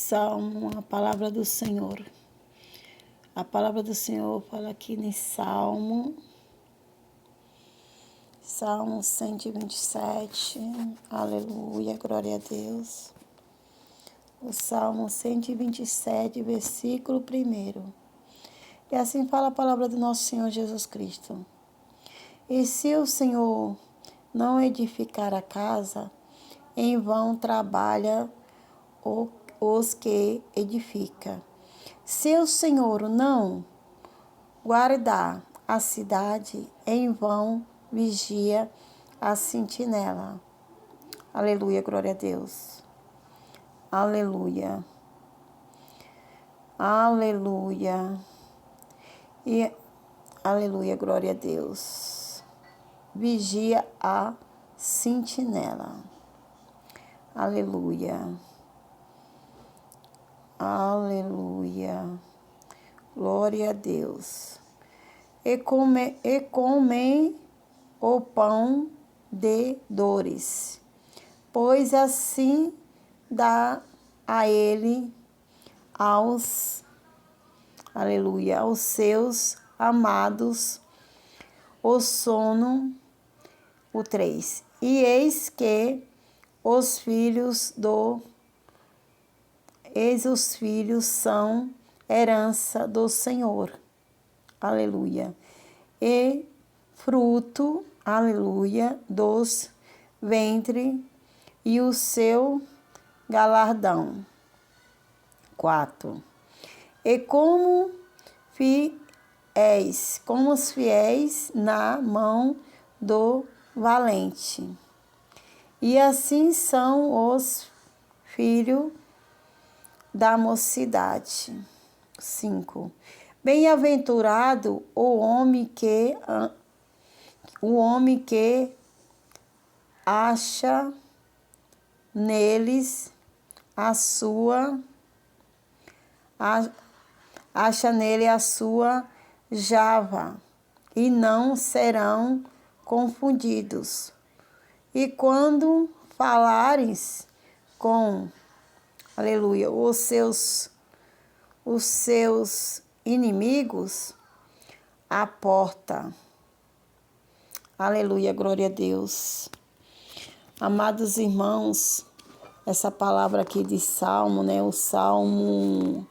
Salmo, a palavra do Senhor. A palavra do Senhor fala aqui em Salmo 127, aleluia, glória a Deus. O Salmo 127, versículo 1. E assim fala a palavra do nosso Senhor Jesus Cristo. E se o Senhor não edificar a casa, em vão trabalha os que edificam. Se o Senhor não guardar a cidade, em vão vigia a sentinela. Aleluia, glória a Deus. Aleluia. Aleluia. E aleluia, glória a Deus. Vigia a sentinela. Aleluia. Aleluia. Glória a Deus. E comem o pão de dores, pois assim dá a ele aleluia, aos seus amados o sono. O 3. E eis que os filhos são herança do Senhor. Aleluia. E fruto, aleluia, dos ventres e o seu galardão. 4. E como os fiéis na mão do valente. E assim são os filhos da mocidade. 5. Bem-aventurado o homem que acha neles a sua java, e não serão confundidos. E quando falares com, aleluia, os seus inimigos, a porta. Aleluia, glória a Deus. Amados irmãos, essa palavra aqui de Salmo, né? O Salmo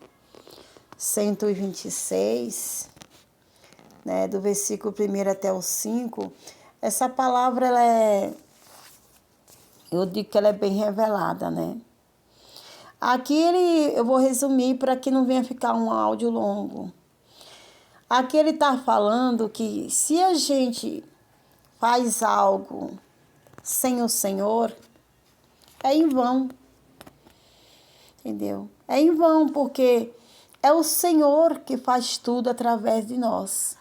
126, né? Do versículo 1 até o 5. Essa palavra, eu digo que ela é bem revelada, né? Aqui eu vou resumir para que não venha ficar um áudio longo. Aqui ele está falando que se a gente faz algo sem o Senhor, é em vão. Entendeu? É em vão, porque é o Senhor que faz tudo através de nós.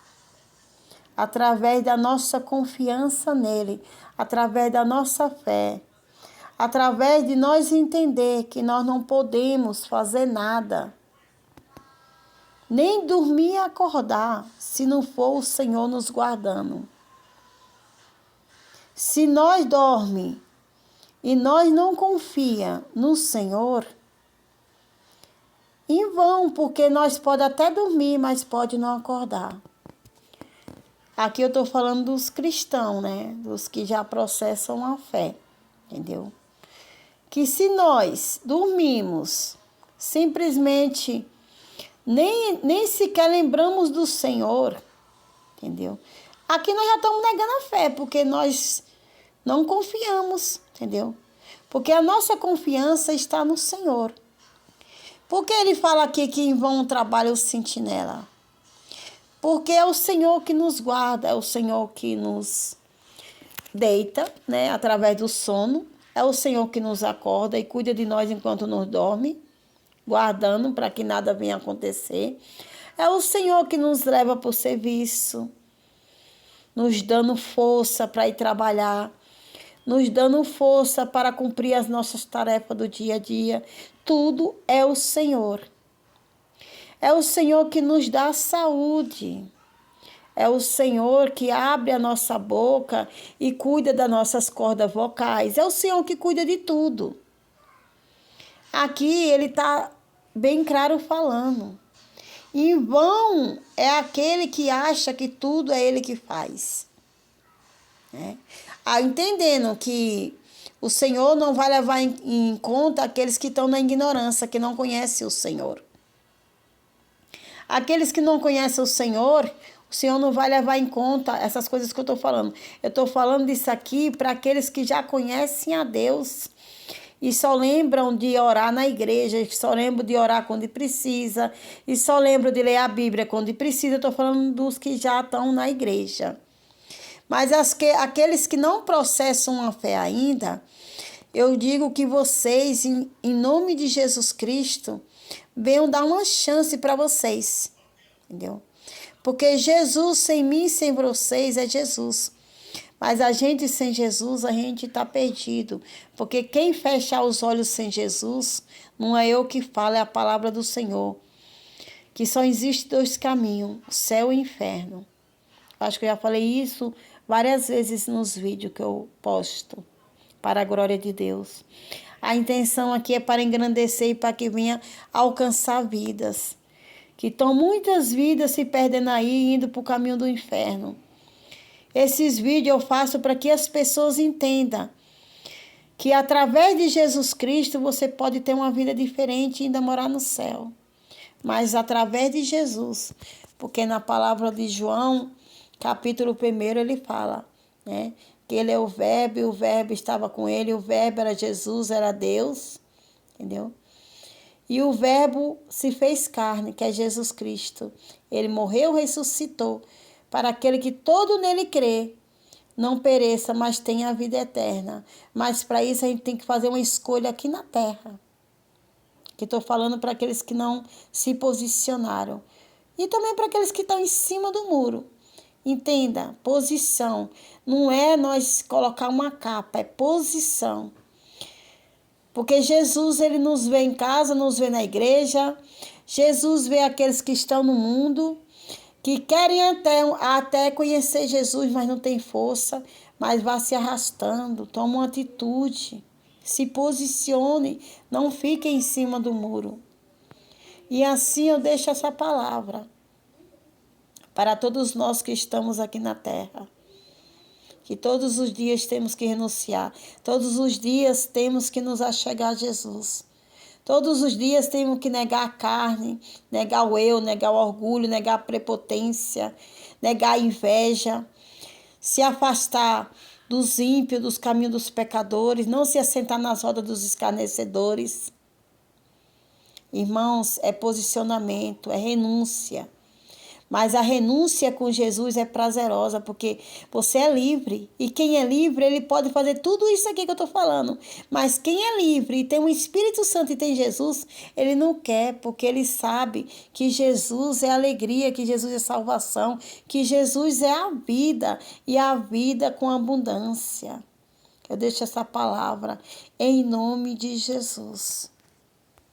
Através da nossa confiança nele, através da nossa fé. Através de nós entender que nós não podemos fazer nada, nem dormir e acordar, se não for o Senhor nos guardando. Se nós dormimos e nós não confiamos no Senhor, em vão, porque nós podemos até dormir, mas pode não acordar. Aqui eu estou falando dos cristãos, né? Dos que já processam a fé, entendeu? Que se nós dormimos, simplesmente nem sequer lembramos do Senhor, entendeu? Aqui nós já estamos negando a fé, porque nós não confiamos, entendeu? Porque a nossa confiança está no Senhor. Por que ele fala aqui que em vão trabalha o sentinela? Porque é o Senhor que nos guarda, é o Senhor que nos deita, né, através do sono. É o Senhor que nos acorda e cuida de nós enquanto nos dorme, guardando para que nada venha acontecer. É o Senhor que nos leva para o serviço, nos dando força para ir trabalhar, nos dando força para cumprir as nossas tarefas do dia a dia. Tudo é o Senhor. É o Senhor que nos dá saúde. É o Senhor que abre a nossa boca e cuida das nossas cordas vocais. É o Senhor que cuida de tudo. Aqui ele está bem claro falando. Em vão é aquele que acha que tudo é ele que faz. Né? Entendendo que o Senhor não vai levar em conta aqueles que estão na ignorância, que não conhecem o Senhor. Aqueles que não conhecem o Senhor não vai levar em conta essas coisas que eu estou falando. Eu estou falando disso aqui para aqueles que já conhecem a Deus e só lembram de orar na igreja, só lembram de orar quando precisa, e só lembram de ler a Bíblia quando precisa. Eu estou falando dos que já estão na igreja. Mas aqueles que não processam a fé ainda, eu digo que vocês, em nome de Jesus Cristo, venham dar uma chance para vocês, entendeu? Porque Jesus sem mim e sem vocês é Jesus. Mas a gente sem Jesus, a gente está perdido. Porque quem fechar os olhos sem Jesus, não é eu que falo, é a palavra do Senhor. Que só existe 2 caminhos, o céu e o inferno. Acho que eu já falei isso várias vezes nos vídeos que eu posto, para a glória de Deus. A intenção aqui é para engrandecer e para que venha alcançar vidas. Que estão muitas vidas se perdendo aí, indo para o caminho do inferno. Esses vídeos eu faço para que as pessoas entendam que através de Jesus Cristo você pode ter uma vida diferente e ainda morar no céu. Mas através de Jesus, porque na palavra de João, capítulo 1, ele fala, né, que ele é o Verbo e o Verbo estava com ele, o Verbo era Jesus, era Deus, entendeu? E o Verbo se fez carne, que é Jesus Cristo. Ele morreu, ressuscitou, para aquele que todo nele crê, não pereça, mas tenha a vida eterna. Mas para isso a gente tem que fazer uma escolha aqui na terra. Que estou falando para aqueles que não se posicionaram. E também para aqueles que estão em cima do muro. Entenda, posição. Não é nós colocar uma capa, é posição. Porque Jesus, ele nos vê em casa, nos vê na igreja. Jesus vê aqueles que estão no mundo, que querem até conhecer Jesus, mas não tem força, mas vá se arrastando, toma uma atitude, se posicione, não fique em cima do muro. E assim eu deixo essa palavra para todos nós que estamos aqui na terra. Que todos os dias temos que renunciar. Todos os dias temos que nos achegar a Jesus. Todos os dias temos que negar a carne, negar o eu, negar o orgulho, negar a prepotência, negar a inveja. Se afastar dos ímpios, dos caminhos dos pecadores. Não se assentar nas rodas dos escarnecedores. Irmãos, é posicionamento, é renúncia. Mas a renúncia com Jesus é prazerosa, porque você é livre. E quem é livre, ele pode fazer tudo isso aqui que eu estou falando. Mas quem é livre e tem o Espírito Santo e tem Jesus, ele não quer, porque ele sabe que Jesus é alegria, que Jesus é salvação, que Jesus é a vida, e a vida com abundância. Eu deixo essa palavra em nome de Jesus.